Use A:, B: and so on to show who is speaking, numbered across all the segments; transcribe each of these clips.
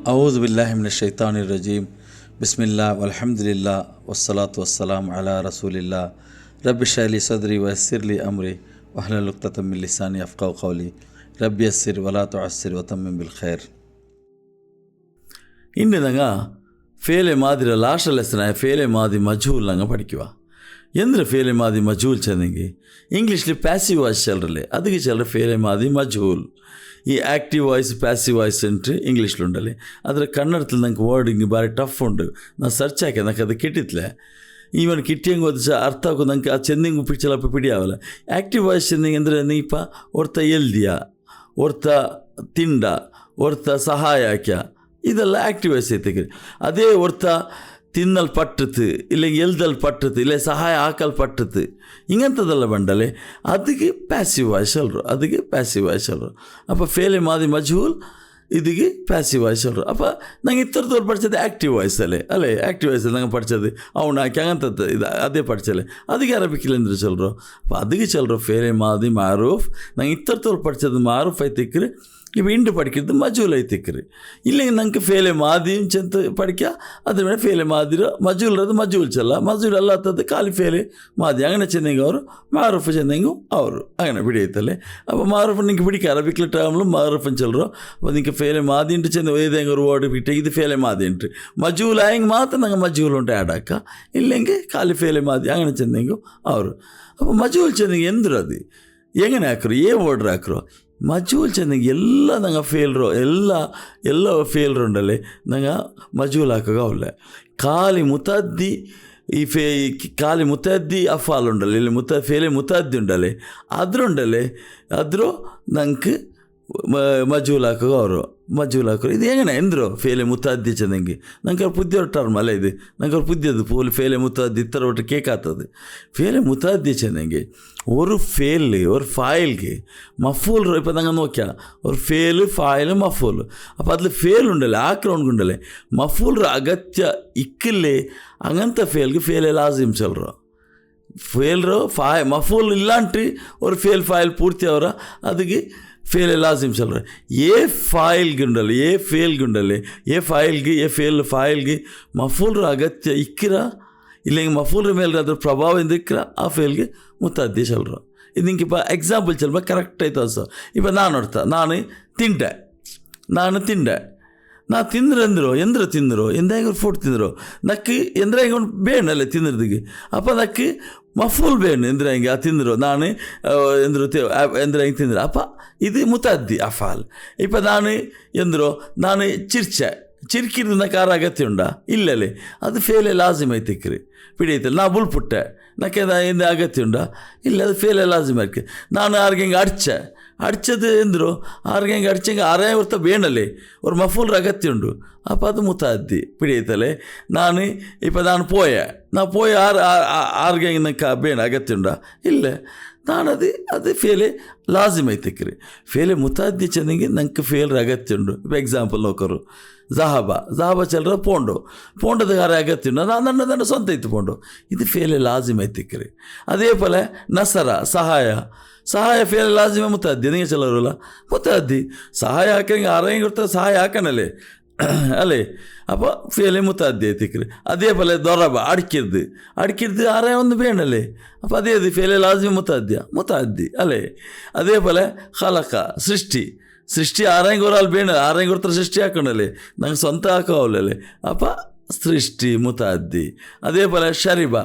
A: أعوذ بالله من الشيطان الرجيم بسم الله والحمد لله والصلاة والسلام على رسول الله رب اشرح لي صدري ويسر لي أمري واحلل عقدة من لساني يفقهوا قولي رب يسر ولا تعسر وتمم بالخير. ಇಂದಿನಾಗ ಫೇಲೆ ಮಾದಿರ last lesson ಫೇಲೆ ಮಾದಿ ಮಜೂಲ್ ನಂಗೆ ಪಡಿಕುವ ಎಂದ್ರೆ ಫೇಲೆ ಮಾದಿ ಮಜೂಲ್ ಚೆನ್ನಂಗೆ ಇಂಗ್ಲೀಷ್ಲಿ ಪ್ಯಾಸಿವ್ ವಾಯ್ಸ್ ಚಲ್ರಲೆ ಅದಕ್ಕೆ ಚಲ್ರ ಫೇಲೆ ಮಾದಿ ಮಜೂಲ್. ಈ ಆ್ಯಕ್ಟಿವ್ ವಾಯ್ಸ್ ಪ್ಯಾಸಿವ್ ವಾಯ್ಸ್ ಅಂட்டு ಇಂಗ್ಲೀಷ್ಲು ಉಂಡಲ್ಲಿ ಆದರೆ ಕನ್ನಡದಲ್ಲಿ ನಂಗೆ ವರ್ಡಿಂಗ್ ಭಾರಿ ಟಫ್ ಉಂಟು. ನಾನು ಸರ್ಚ್ ಹಾಕಿ ನಂಗೆ ಅದು ಕಿಟ್ಟಿತ್ಲೆ ಈವನ್ ಕಿಟ್ಟಿಯಂಗೆ ಓದಿಸ ಅರ್ಥ ಹಾಕೋದು ನಂಗೆ ಆ ಚೆಂದಿಂಗು ಪಿಕ್ಚರಪ್ಪ ಪಿಡಿಯಾವಲ್ಲ. ಆ್ಯಕ್ಟಿವ್ ವಾಯ್ಸ್ ಚೆಂದಿಂಗ್ ಅಂದರೆ ನೀಪ ಒರ್ತ ಎಲ್ದಿಯಾ ಒರ್ತ ತಿಂಡ ಒರ್ತ ಸಹಾಯ ಹಾಕ್ಯ ಇದೆಲ್ಲ ಆ್ಯಕ್ಟಿವ್ ವಾಯ್ಸ್ ಐತೆ. ಅದೇ ಒರ್ತ ತಿನ್ನಲ್ ಪಟ್ಟತು ಇಲ್ಲ ಎಲ್ದಲ್ಲಿ ಪಟ್ಟತು ಇಲ್ಲ ಸಹಾಯ ಹಾಕಲ್ ಪಟ್ಟತು ಹಿಂಗಂಥದ್ದೆಲ್ಲ ಬಂಡಲೆ ಅದಕ್ಕೆ ಪ್ಯಾಸಿವ್ ವಾಯ್ಸ್ ಅಲ್ರು, ಅದಕ್ಕೆ ಪ್ಯಾಸಿವ್ ವಾಯ್ಸ್ ಅಲ್ರು. ಅಪ್ಪ ಫೇಲೆ ಮಾದಿ ಮಜೂಲ್ ಇದಕ್ಕೆ ಪ್ಯಾಸಿವ್ ವಾಯ್ಸ್ ಅಲ್ರು. ಅಪ್ಪ ನಂಗೆ ಇತ್ತರದವ್ರು ಪಡಿಸೋದು ಆ್ಯಕ್ಟಿವ್ ವಾಯ್ಸಲ್ಲೇ ಅಲ್ಲೇ ಆ್ಯಕ್ಟಿವ್ ವಾಯ್ಸಲ್ಲಿ ನಂಗೆ ಪಡಿಸೋದು ಅವನು ಹಾಕಿ ಹಂಗಂಥದ್ದು ಇದು ಅದೇ ಪಡಿಸಲೆ ಅದಕ್ಕೆ ಅರಬಿಕ್ಕಿಲ್ಲ ಅಂದ್ರೆ ಚಲ್ರು. ಅಪ್ಪ ಅದಕ್ಕೆ ಚಲ್ರು ಫೇಲೆ ಮಾದಿ ಮಾರೂಫ್ ನಂಗೆ ಇತ್ತರದವ್ರು ಪಡಿಸೋದು ಮಾರೂಫ್ ಐತಿಕ್ರಿ ಇವು ಇಂಡು ಪಡಿಕಿದ್ದು ಮಜೂಲ್ ಐತಿಕ್ರಿ. ಇಲ್ಲ ನಂಗೆ ಫೇಲೆ ಮಾದಿ ಚೆಂತ ಪಡಿಕ ಅದ್ರ ಮೇಲೆ ಫೇಲೆ ಮಾದಿರೋ ಮಜೂಲ್ರದು ಮಜೂಲ್ ಚಲ್ಲ ಮಜೂಲ್ ಅಲ್ಲ ಹತ್ತದ್ದು ಖಾಲಿ ಫೇಲೆ ಮಾದಿ ಅಂಗನ ಚೆನ್ನಂಗೆ ಅವರು ಮಾರೂಫ್ ಚೆನ್ನಂಗು ಅವರು ಅಂಗನ ಬಿಡಿಯೈತಲ್ಲೇ. ಅಪ್ಪ ಮಾರೂಫ್ ನಿಂಗೆ ಬಿಡಿಕ ಅರಬಿಕ್ಲ ಟೈಮ್ಲು ಮಾರೂಫನ್ ಚಲ್ರು. ಅಪ್ಪ ನಿಂಗೆ ಫೇಲೆ ಮಾದಿ ಇಂಟು ಚೆಂದ ಒಯ್ದಂಗೆ ಅವ್ರು ಓಡಿ ಬಿಟ್ಟು ಇದು ಫೇಲೆ ಮಾದಿ ಇಂಟು ಮಜೂಲ್ ಆಯಂಗೆ ಮಾತ್ರ ನಂಗೆ ಮಜೂಲ್ ಉಂಟು ಆಡಾಕ ಇಲ್ಲಂಗೆ ಖಾಲಿ ಫೇಲೆ ಮಾದಿ ಅಂಗನ ಚೆನ್ನಂಗು ಅವರು. ಅಪ್ಪ ಮಜೂಲ್ ಚೆನ್ನಂಗೆ ಎಂದ್ರು ಅದು ಹೆಂಗನೆ ಹಾಕ್ರು ವರ್ಡ್ರ್ ಹಾಕ್ರು ಮಜೂಲ್ ಚೆನ್ನಂಗೆ ಎಲ್ಲ ನಂಗೆ ಫೇಲ್ರು ಎಲ್ಲ ಫೇಲ್ರು ಉಂಡಲ್ಲಿ ನಂಗೆ ಮಜೂಲ್ ಹಾಕಾಗ ಅವಲ್ಲ ಖಾಲಿ ಮುತದ್ದಿ ಈ ಖಾಲಿ ಮುತದ್ದಿ ಅಫಾಲ್ ಉಂಡಲ್ಲಿ ಇಲ್ಲಿ ಫೇಲೆ ಮುತದ್ದಿ ಉಂಡಲ್ಲಿ ಅದ್ರುಂಡಲ್ಲಿ ಅದ್ರು ನಂಗೆ ಮಜೂಲ್ ಹಾಕಾಗ ಅವರು ಮಜೂಲ್ ಹಾಕೋರು ಇದು ಹೆಂಗನೆ ಎಂದರು ಫೇಲೆ ಮುತದ್ದಿ ಚೆನ್ನಂಗೆ ನಂಗೆ ಅವ್ರು ಪುದ್ಯ ಟರ್ಮ್ ಅಲ್ಲ ಇದು ನಂಗೆ ಅವ್ರು ಪುದ್ಯದು ಪೂಲಿ ಫೇಲೆ ಮುತದ್ದಿ ಇತ್ತರ ಒಟ್ಟು ಕೇಕ್ ಆಗ್ತದೆ. ಫೇಲೆ ಮುತದ್ದಿ ಚೆನ್ನಂಗೆ ஒரு ஃபேலு ஒரு ஃபைல்க்கு மஃபூல் இப்போ நாங்கள் நோக்கியா ஒரு ஃபேலு ஃபைಲು ಮಫೂಲು ಅಪ್ಪ ಅದ್ರಲ್ಲಿ ಫೇಲ್ ಉಂಡಲ್ಲ ಆಕ್ರೌಂಡ್ ಉಂಡಲೆ ಮಫೂಲ್ರ ಅಗತ್ಯ ಇಕ್ಕಲ್ಲೇ ಹಂಗಂತ ಫೇಲ್ಗೆ ಫೇಲೆ ಲಾಜಿಮ್ ಚಲ್ರು ಫೇಲ್ರು ಮಫೂಲ್ ಇಲ್ಲಾಂಟಿ ஒரு ಫೇಲ್ ಫೈಲ್ ಪೂರ್ತಿ ಅವರ ಅದಕ್ಕೆ ಫೇಲೆ ಲಾಜಿಮ್ ಚಲ್ರ ఏ ఫైల్ಗೆ ಉಂಡಲ್ಲ ఏ ಫೇಲ್ಗೆ ಉಂಡಲ್ಲ ఏ ಫೈಲ್ಗೆ ఏ ಫೇಲ್ ಫೈಲ್ಗೆ ಮಫೂಲ್ರ ಅಗತ್ಯ ಇಕ್ಕಿರ ಇಲ್ಲ ಹಿಂಗೆ ಮಫೂಲ್ರ ಮೇಲೆ ಅದ್ರ ಪ್ರಭಾವದಿಂದ ಇಕ್ಕಿರ ಆ ಫೇಲ್ಗೆ ಮುತ್ತದ್ದಿ ಚಲ್ರು. ಇದು ನಿಂಗೆ ಇಪ್ಪ ಎಕ್ಸಾಂಪಲ್ ಚಲ್ಬ ಕರೆಕ್ಟ್ ಆಯ್ತು ಅನ್ಸ. ಇಪ್ಪ ನಾನು ನೋಡ್ತಾ ನಾನು ತಿಂಡೆ ನಾ ತಿಂದ್ರೆ ಅಂದರು ಎಂದ್ರೆ ತಿಂದರು ಎಂದಾಗ ಫುಡ್ ತಿಂದರು ನಕ್ಕಿ ಎಂದ್ರಾಗ ಒಂದು ಬೇಣಲ್ಲ ತಿಂದ್ರದಿಗೆ ಅಪ್ಪ ನಕ್ಕಿ ಮಫೂಲ್ ಬೇಣು ಎಂದ್ರೆ ಹಿಂಗೆ ಆ ತಿಂದರು ನಾನು ಎಂದ್ರು ಎಂದ್ರೆ ಹಿಂಗೆ ತಿಂದ್ರೆ ಅಪ್ಪ ಇದು ಮುತದ್ದಿ ಅಫಾಲ್. ಇಪ್ಪ ನಾನು ಎಂದರು ನಾನು ಚಿರ್ಕಿರ್ದು ನಕ್ಕೆ ಆರ ಅಗತ್ಯ ಉಂಡ ಇಲ್ಲಲ್ಲಿ ಅದು ಫೇಲೆ ಲಾಜಿಮ್ ಐತಿಕ್ರಿ ಪಿಡಿಯೈತಲ್ಲ ನಾ ಬುಲ್ಪುಟ್ಟೆ ನಕ್ಕೆ ಎಂದ ಅಗತ್ಯ ಉಂಡ ಇಲ್ಲ ಅದು ಫೇಲೆ ಲಾಜಿಮ್ ಆಯ್ಕೆ. ನಾನು ಆರ್ಗೆ ಹಿಂಗೆ ಅಡ್ಚದು ಎಂದರು ಆರ್ಗೆ ಹಿಂಗೆ ಅಡ್ಚಂಗೆ ಆರೇ ಹೊರ್ತ ಬೇಣಲ್ಲಿ ಅವ್ರ ಮಫೂಲ್ರ ಅಗತ್ಯ ಉಂಡು ಅಪ್ಪ ಅದು ಮುತದ್ದಿ ಪಿಡಿಯೈತಲೆ. ನಾನು ಇಪ್ಪ ನಾನು ಪೋಯ ಆರ್ಗೆ ಹಿಂಗೆ ನಕ್ಕ ಬೇಣ ಅಗತ್ಯ ಉಂಡ ಇಲ್ಲ ನಾನು ಅದು ಫೇಲೆ ಲಾಜಿಮ್ ಐತಿಕ್ರಿ. ಫೇಲೆ ಮುತದ್ದಿ ಚೆನ್ನಂಗೆ ನಂಗೆ ಫೇಲ್ರ ಅಗತ್ಯ ಉಂಡು. ಇಪ್ಪ ಎಕ್ಸಾಂಪಲ್ ನೋಕರು ಜಹಾಬ ಚಲ್ರ ಪೋಂಡದ ಗಾರ ಅಗತ್ಯ ಉಂಡು ನನ್ನ ಸ್ವಂತ ಇತ್ತು ಪೋಂಡು ಇದು ಫೇಲೆ ಲಾಜಿಮ್ ಐತಿಕ್ರಿ. ಅದೇ ಪೋಲೆ ನಸರ ಸಹಾಯ ಫೇಲೆ ಲಾಜಿಮ ಮುತದ್ದಿ ನಿಂಗೆ ಚಲೋರಲ್ಲ ಮುತದ್ದಿ ಸಹಾಯ ಹಾಕಂಗೆ ಆರಂಗೆ ಇರ್ತದೆ ಸಹಾಯ ಹಾಕಣಲ್ಲೇ ಅಲ್ಲೇ ಅಪ್ಪ ಫೇಲೆ ಮುತದ್ದಿ ಐತಿಕ್ರಿ. ಅದೇ ಪೋಲೆ ದೊರಬ ಅಡ್ಕಿರ್ದು ಆರೇ ಒಂದು ಬೇಣಲ್ಲೇ ಅಪ್ಪ ಅದೇ ಫೇಲೆ ಲಾಜಿಮ ಮುತದ್ದಿ ಅಲ್ಲೇ. ಅದೇ ಪೋಲೆ ಖಲಕ ಸೃಷ್ಟಿ ಆರಂಗೆ ಅವರಲ್ಲಿ ಬೇಣ ಆರಂಗೆ ಹೊರ್ತಾರೆ ಸೃಷ್ಟಿ ಹಾಕೊಂಡಲ್ಲಿ ನಂಗೆ ಸ್ವಂತ ಹಾಕೋವಲ್ಲೇ ಅಪ್ಪ ಸೃಷ್ಟಿ ಮುತದ್ದಿ. ಅದೇ ಪೋಲೆ ಶರಿಬ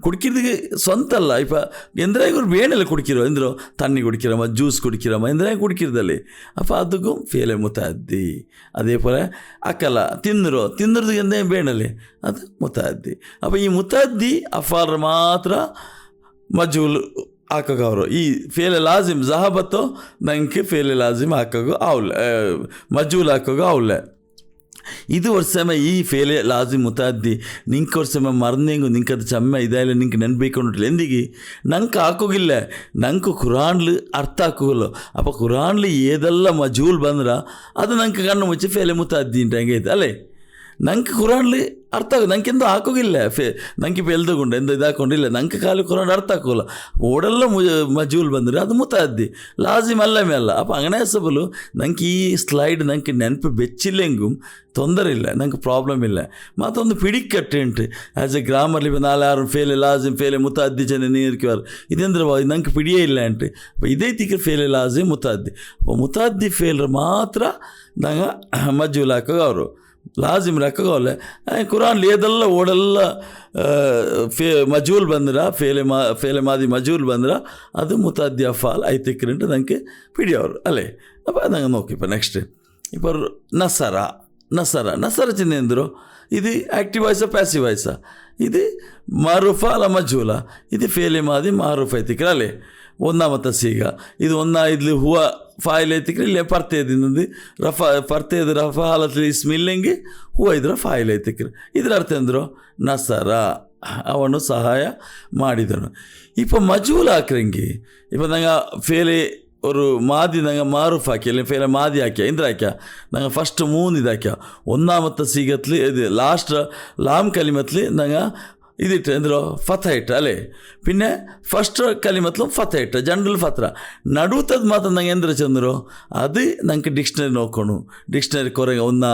A: ಕುಡಿಕಿರ್ದಿಗೆ ಸ್ವಂತ ಅಲ್ಲ ಇಪ್ಪ ಎಂದ್ರೆ ಇವ್ರು ಬೇಣಲ್ಲಿ ಕುಡಿಕಿರೋ ಎಂದ್ರು ತಣ್ಣಿ ಕುಡಿಕಿರಮ್ಮ ಜ್ಯೂಸ್ ಕುಡಿಕಿರಮ್ಮ ಎಂದ್ರೆ ಕುಡಿಕಿರ್ದಲ್ಲಿ ಅಪ್ಪ ಅದಕ್ಕೂ ಫೇಲೆ ಮುತದ್ದಿ. ಅದೇ ಪೋಲೆ ಅಕ್ಕಲ್ಲ ತಿಂದ್ರದು ಎಂದೇ ಬೇಣಲ್ಲಿ ಅದು ಮುತದ್ದಿ. ಅಪ್ಪ ಈ ಮುತದ್ದಿ ಅಫಾಲ್ರ ಮಾತ್ರ ಮಜೂಲ್ ಹಾಕಾಗ ಅವರು ಈ ಫೇಲೆ ಲಾಜಿಮ್ ಜಹಾಬತ್ತೋ ನಂಗೆ ಫೇಲೆ ಲಾಜಿಮ್ ಹಾಕಾಗೋ ಅವಲ್ಲ ಮಜೂಲ್ ಹಾಕಾಗೋ ಅವಲ್ಲ. ಇದು ವರ್ಷಮ ಈ ಫೇಲೆ ಲಾಜಿಮ್ ಮುತದ್ದಿ ನಿಂಗೆ ವರ್ಷಮ ಮರ್ನೆಂಗು ನಿಂಗೆ ಅದು ಚಮ್ಮ ಇದಾಯಿಲ್ಲ ನಿಂಗೆ ನೆನ್ಬೇಕೊಂಡಿಲ್ಲ ಎಂದಿಗೆ ನಂಗೆ ಹಾಕೋಗಿಲ್ಲ ನಂಗೆ ಕುರಾನ್ಲು ಅರ್ಥ ಹಾಕೋಗಲ್ಲ. ಅಪ್ಪ ಕುರಾನ್ಲು ಏದೆಲ್ಲ ಮಜೂಲ್ ಬಂದ್ರೆ ಅದು ನಂಗೆ ಕಣ್ಣು ಮುಚ್ಚಿ ಫೇಲೆ ಮುತದ್ದಿ ಅಂತ ಹೆಂಗೆ ಐತೆ ಅಲ್ಲೇ ನಂಗೆ ಕುರಾನ್ಲಿ ಅರ್ಥ ಆಗೋದು, ನಂಗೆ ಎಂತ ಹಾಕೋಗಿಲ್ಲ ನಂಗೆ ಇಪ್ಪ ಎಲ್ದಗೊಂಡು ಎಂತ ಇದಾಕೊಂಡಿಲ್ಲ, ನಂಗೆ ಖಾಲಿ ಕುರಾನ್ ಅರ್ಥ ಹಾಕೋಲ್ಲ. ಓಡೆಲ್ಲ ಮಜೂಲ್ ಬಂದರೆ ಅದು ಮುತಾದ್ದಿ ಲಾಜಿಮ್ ಅಲ್ಲಮೇ ಅಲ್ಲ. ಅಪ್ಪ ಅಂಗನೇ ಸಬಲು ನಂಗೆ ಈ ಸ್ಲೈಡ್ ನಂಗೆ ನೆನಪು ಬೆಚ್ಚಿಲ್ಲೆಂಗೂ ತೊಂದರೆ ಇಲ್ಲ, ನಂಗೆ ಪ್ರಾಬ್ಲಮ್ ಇಲ್ಲ. ಮತ್ತೊಂದು ಪಿಡಿಕಟ್ಟೆ ಉಂಟು ಆ್ಯಸ್ ಎ ಗ್ರಾಮರ್ಲಿ ನಾಳೆ ಯಾರು ಫೇಲೆ ಲಾಜಿಮ್ ಫೇಲೆ ಮುತಾದ್ದಿ ಜನ ನೀರ್ಕಿವಾರು ಇದಂದ್ರೆ ನಂಗೆ ಪಿಡಿಯೇ ಇಲ್ಲ ಅಂಟು. ಇದೇ ತಿಕ್ಕ ಫೇಲೆ ಲಾಜಿಮ್ ಮುತಾದ್ದಿ ಮುತಾದ್ದಿ ಫೇಲ್ರ ಮಾತ್ರ ನಂಗೆ ಮಜೂಲ್ ಹಾಕೋರು ಲಾಜಿಮ್ ಹಾಕೋಲ್ಲ. ಕುರಾನ್ಲಿ ಏದೆಲ್ಲ ಓಡೆಲ್ಲ ಮಜೂಲ್ ಬಂದ್ರೆ ಫೇಲೆ ಮಾದಿ ಮಜೂಲ್ ಬಂದ್ರೆ ಅದು ಮುತಾದ್ದಿ ಅಫಾಲ್ ಐತಿಕ್ರಂಟು ನಂಗೆ ಪಿಡಿಯವರು ಅಲ್ಲೇ. ಅಪ್ಪ ನಂಗೆ ನೋಕಿಪ್ಪ ನೆಕ್ಸ್ಟ್ ಇಪ್ಪ ನಸರ ಚಿಹ್ನೆ ಎಂದರು ಇದು ಆ್ಯಕ್ಟಿವ್ ವಾಯ್ಸ ಪ್ಯಾಸಿವ್ ವಾಯ್ಸ, ಇದು ಮಾರೂಫ ಅಲ್ಲ ಮಜೂಲ, ಇದು ಫೇಲೆ ಮಾದಿ ಮಾರೂಫ್ ಐತಿಕ್ರ ಅಲ್ಲೇ. ഒന്നാമത്തെ സീഗ ഇത് ഇതിൽ ഹുവ ഫായിലെത്തിക്കൽ ഇല്ലേ പർത്തേദിന്നത് പർത്തേത് റഫ ഹാലത്തിൽ ഇസ്മില്ലെങ്കിൽ ഹുവ ಇದ್ರ ಫಾಯಿಲೆತ್ತಿಕ್ರು. ಇದರ ಅರ್ಥ ಎಂದರು ನಸರ ಅವನು ಸಹಾಯ ಮಾಡಿದನು. ಇಪ್ಪ ಮಜೂಲ್ ಹಾಕ್ರಂಗಿ ಇಪ್ಪ ನಂಗೆ ಫೇಲೆ ഒരു മാതി ഞങ്ങൾ മാറൂഫ് ആക്കി അല്ലെങ്കിൽ ഫേല മാതി ആക്കിയ എന്തിനാക്കിയ ഞങ്ങൾ ഫസ്റ്റ് 3 ഇതാക്കിയ. ഒന്നാമത്തെ സീഗത്തിൽ ഇത് ലാസ്റ്റ് ലാം കലിമത്തിൽ ഞങ്ങൾ ഇതിട്ട് എന്തോ ഫത്ത ഇട്ട് അല്ലേ. പിന്നെ ഫസ്റ്റ് കലിമത്തിലും ഫത്ത ഇട്ട് ജനറൽ ഫത്ര നടുത്തത് മാത്രം ഞങ്ങൾ എന്തിനാ ചെന്നോ അത് ഞങ്ങൾക്ക് ഡിക്ഷണറി നോക്കണു. ഡിക്ഷണറി കുറേ ഒന്ന്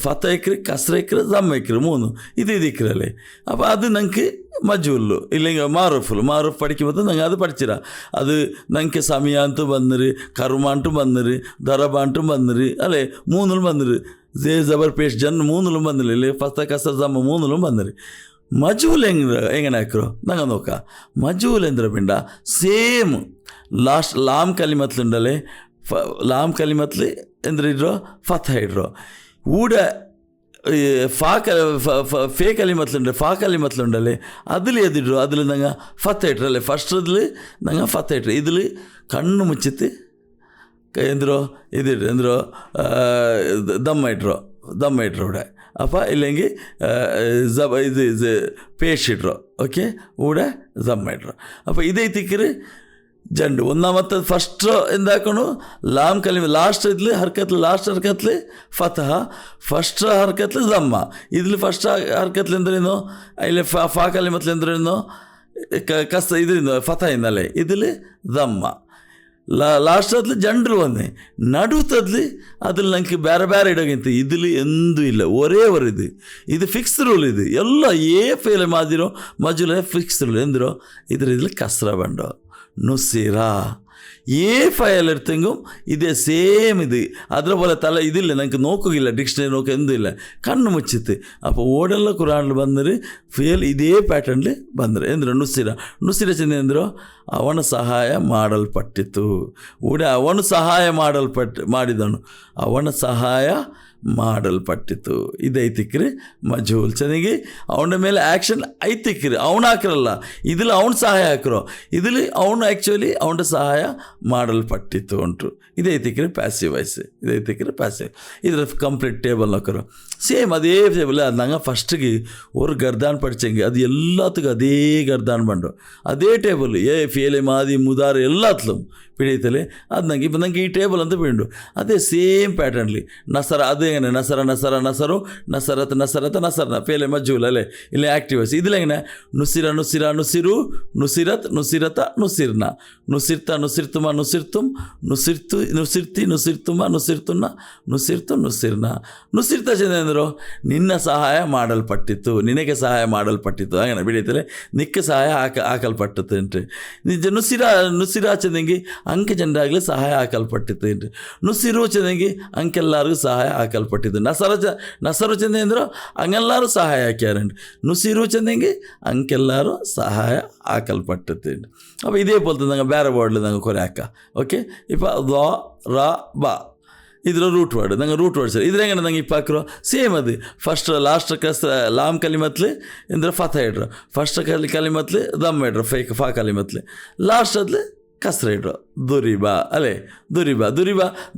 A: ഫത്ത ഇക്കറ് കസ്ര ഇക്കറ് ദമ്മ ഇക്കറ് 3 ഇത് ഇക്കറല്ലേ. അപ്പോൾ അത് ഞങ്ങൾക്ക് മജൂಲು ഇല്ലെങ്കിൽ മാറൂഫ് പഠിക്കുമ്പോൾ ഞങ്ങൾ അത് പഠിച്ചിര. അത് ഞങ്ങൾക്ക് സമയ ಅಂತೂ ಬಂದಿರಿ, ಕರ್ಮ ಅಂತೂ ಬಂದಿರಿ, ದರಬ ಅಂತೂ ಬಂದಿರಿ ಅಲ್ಲೇ 3 ಬಂದಿರಿ, ಜೇ ಜಬರ್ ಪೇಶ್ ಜನ್ 3 ಬಂದಿಲ್ಲ, ಇಲ್ಲಿ ಫಸ್ತ ಕಸರ್ ಜಮ್ಮ 3 ಬಂದಿರಿ. ಮಜೂಲ್ ಹೆಂಗನೆ ಹಾಕ್ರು ನಂಗೆ ನೋಕ ಮಜೂಲ್ ಎಂದ್ರೆ ಪಿಂಡ ಸೇಮ್ ಲಾಸ್ಟ್ ಲಾಮ್ ಕಲಿಮತ್ಲುಂಡಲೆ ಲಾಮ್ ಕಲಿಮತ್ಲಿ ಎಂದ್ರೆ ಇಡ್ರೋ ಫಥ ಇಡ್ರೋ ಊಡ ഫേ കലിമത്തിലുണ്ട് ഫാ കലിമത്തിലുണ്ടല്ലേ അതിൽ എതിട്ടു അതിൽ ഞങ്ങൾ ഫത്ത ഇട്ടല്ലേ. ഫസ്റ്റ് ഇതിൽ ഞങ്ങൾ ഫത്ത ഇട്ടു. ഇതിൽ കണ്ണു മുച്ചിത്ത് എന്തിരോ ഇതിട്ട് എന്തിരോ ദമ്മ ഇട്ടറോ ഇവിടെ. അപ്പോൾ ഇല്ലെങ്കിൽ ഇത് പേശിട്രോ ഓക്കെ ഊടെ ദമ്മ ഇട്ടറോ. അപ്പോൾ ഇതേ തിക്കറ് ജണ്ട് ഒന്നാമത്തെ ഫസ്റ്റ് എന്താക്കണു ലാം കലിമ ലാസ്റ്റ് ഇതിൽ ഹർക്കത്തിൽ ലാസ്റ്റ് ഹർക്കത്തിൽ ഫതഹ ഫസ്റ്റ് ഹർക്കത്തിൽ ദമ്മ. ഇതിൽ ഫസ്റ്റ് ഹർക്കത്തിൽ എന്തിരുന്നോ അതിൽ ഫാ കലിമത്തിൽ എന്തിരുന്നോ കസ ഇതിരുന്നോ ഫതഹ എന്നല്ലേ. ഇതിൽ ദമ്മ ಲಾಸ್ಟಲ್ಲಿ ಜನರು ಒಂದೇ ನಡುತ್ತದ್ಲಿ ಅದ್ರಲ್ಲಿ ನಂಗೆ ಬೇರೆ ಬೇರೆ ಇಡೋಗಿಂತ ಇದ್ರಲ್ಲಿ ಎಂದೂ ಇಲ್ಲ ಒರೇ ಇದು ಫಿಕ್ಸ್ ರೂಲ್. ಇದು ಎಲ್ಲ ಏ ಫೇಲೆ ಮಾಡಿರೋ ಮಜುಲ ಫಿಕ್ಸ್ ರೂಲ್ ಎಂದಿರೋ ಇದ್ರಲ್ಲಿ ಕಸ್ರ ಬಂಡೋ ನುಸಿರಾ ಏ ಫೈಲ್ ಇರ್ತೆಂಗೂ ಇದೇ ಸೇಮ್ ಇದು ಅದರ പോലെ ತಲೆ ಇದಿಲ್ಲ ನಂಗೆ ನೋಕೋಗಿಲ್ಲ ಡಿಕ್ಷನರಿ ನೋಕ ಎಂದೂ ಇಲ್ಲ ಕಣ್ಣು ಮುಚ್ಚಿತ್ತು. അപ്പോൾ ಓಡೆಲ್ಲ ಕುರಾನ್ಲಿ ಬಂದರೆ ಫೇಲ್ ಇದೇ ಪ್ಯಾಟರ್ನ್ಲಿ ಬಂದರೆ ಎಂದ್ರು ನುಸಿರ ಚಿಹ್ನೆ ಎಂದರು ಅವನ ಸಹಾಯ ಮಾಡಲ್ಪಟ್ಟಿತು. ಊಡೆ ಅವನು ಸಹಾಯ ಮಾಡಿದನು ಅವನ ಸಹಾಯ ಮಾಡಲ್ಪಟ್ಟಿತು. ಇದೈತಿಕ್ರಿ ಮಜೂಲ್ ಚೆನ್ನಾಗಿ ಅವನ ಮೇಲೆ ಆ್ಯಕ್ಷನ್ ಐತಿಕ್ರಿ ಅವನು ಹಾಕಿರಲ್ಲ ಇದಿಲ್ಲ ಅವನು ಸಹಾಯ ಹಾಕಿರೋ ಇದಿಲ್ಲಿ ಅವನು ಆ್ಯಕ್ಚುಲಿ ಅವನ ಸಹಾಯ ಮಾಡಲ್ಪಟ್ಟಿತ್ತು ಉಂಟು. ಇದೈತಿಕ್ರಿ ಪ್ಯಾಸಿವ್ ವಾಯ್ಸ್ ಇದೈತಿಕ್ರಿ ಪ್ಯಾಸಿವ್. ಇದರ ಕಂಪ್ಲೀಟ್ ಟೇಬಲ್ ಹಾಕಿರೋ ಸೇಮ್ அதே டேபிள் நாங்கள் ஃபஸ்ட்டுக்கு ஒரு கர்தான் படித்தேங்க அது எல்லாத்துக்கும் அதே கர்தான் பண்ணோம் அதே டேபிள் ஃபேலே மாதி முதார் எல்லாத்துலும் பிடித்தலே அது நாங்கள் இப்போ நாங்கள் ಈ ಟೇಬಲ್ ಅಂತ ಬಿಡು ಅದೇ ಸೇಮ್ ಪ್ಯಾಟರ್ನ್ಲಿ ನಸರ ಅದು ಹೆಂಗೆ ನಸರನ ಫೇಲೆ ಮಜೂಲ್ ಅಲ್ಲೇ ಇಲ್ಲ ಆ್ಯಕ್ಟಿವಸ್ ಇದಿಲ್ಲ ಹೆಂಗೆ ನುಸಿರು ನುಸಿರತ್ ನುಸಿರ್ನ ನುಸಿರ್ತುಮ ನುಸಿರ್ನ ನುಸಿರ್ತ ಚೆಂದ ಎಂದರು ನಿನ್ನ ಸಹಾಯ ಮಾಡಲ್ಪಟ್ಟಿತ್ತು ನಿನಗೆ ಸಹಾಯ ಮಾಡಲ್ಪಟ್ಟಿತ್ತು ಹಾಗೆ ಬಿಡಿತಲೆ ನಿಕ್ಕ ಸಹಾಯ ಹಾಕಲ್ಪಟ್ಟಿತ್ತು ಉಂಟು. ನಿಜ ನುಸಿರಾ ಚೆಂದಂಗಿ ಅಂಕೆ ಜನರಾಗಲಿ ಸಹಾಯ ಹಾಕಲ್ಪಟ್ಟಿತ್ತು ಉಂಟು. ನುಸಿರು ಚೆಂದಂಗಿ ಅಂಕೆಲ್ಲರಿಗೂ ಸಹಾಯ ಹಾಕಲ್ಪಟ್ಟಿತ್ತು. ನಸರು ಚೆಂದ ಎಂದರು ಹಂಗೆಲ್ಲರೂ ಸಹಾಯ ಹಾಕ್ಯಾರುಂಟು. ನುಸಿರು ಚೆಂದಂಗಿ ಅಂಕೆಲ್ಲರೂ ಸಹಾಯ ಹಾಕಲ್ಪಟ್ಟಿತ್ತು ಉಂಟು. അപ്പോൾ ഇതേ പോലത്തെ ഞങ്ങൾ വേറെ വേർഡിൽ ഞങ്ങൾ കുറേ ആക്കാം ഓക്കെ. ഇപ്പോൾ ബ ಇದರ ರೂಟ್ ವರ್ಡ್ ನಂಗೆ ರೂಟ್ ವರ್ಡ್ ಸರ್ ಇದ್ರಾಗ ನಂಗೆ ಇಪ್ಪ ಹಾಕಿರೋ ಸೇಮ್ ಅದು ಫಸ್ಟ್ ಲಾಸ್ಟ್ ಕಸ್ರ ಲಾಮ್ ಕಲಿಮತ್ಲಿ ಅಂದ್ರೆ ಫತ ಇಡ್ರು ಫಸ್ಟ್ ಕಲಿಮತ್ಲಿ ದಮ್ಮ ಇಡ್ರು ಫಾ ಕಲಿಮತ್ಲಿ ಲಾಸ್ಟ್ ಅದ್ಲಿ ಕಸ್ರ ಇಡ್ರು ದುರಿಬಾ ಅಲ್ಲೇ ದುರಿಬಾ